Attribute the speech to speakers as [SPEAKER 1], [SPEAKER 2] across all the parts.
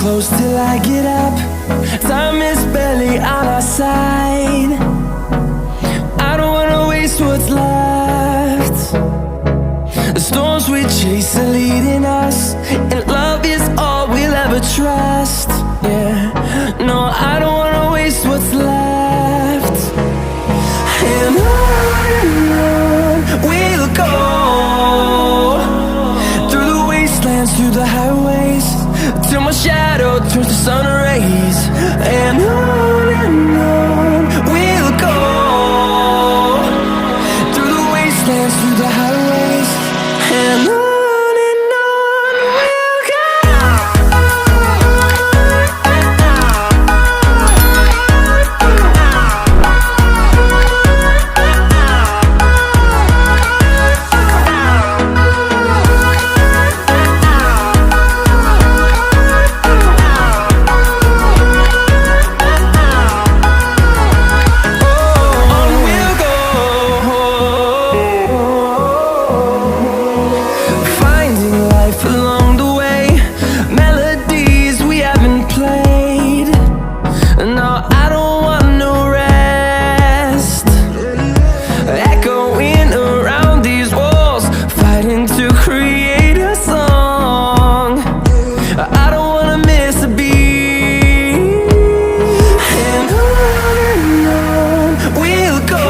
[SPEAKER 1] close till I get up. Time is barely on our side. I don't wanna waste what's left. The storms we chase are leading us, and love is all we'll ever trust. Yeah, no, I don't wanna waste what's left. And on we'll go, through the wastelands, through the highways, till my shadow turns to sun rays. And on we'll go, through the wastelands, through the highways, and on we'll go.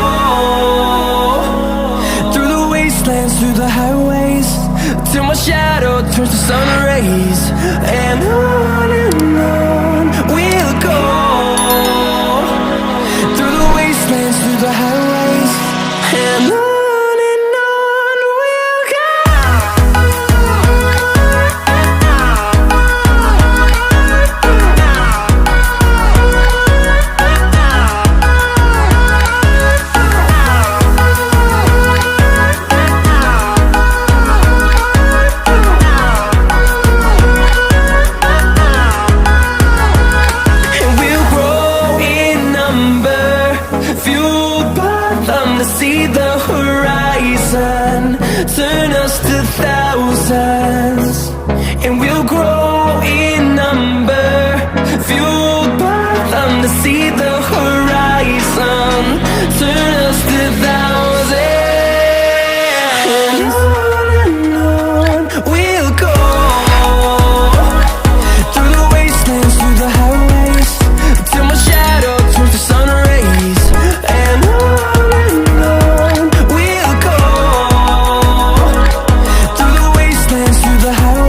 [SPEAKER 1] Through the highways, till my shadow turns to sun rays. And on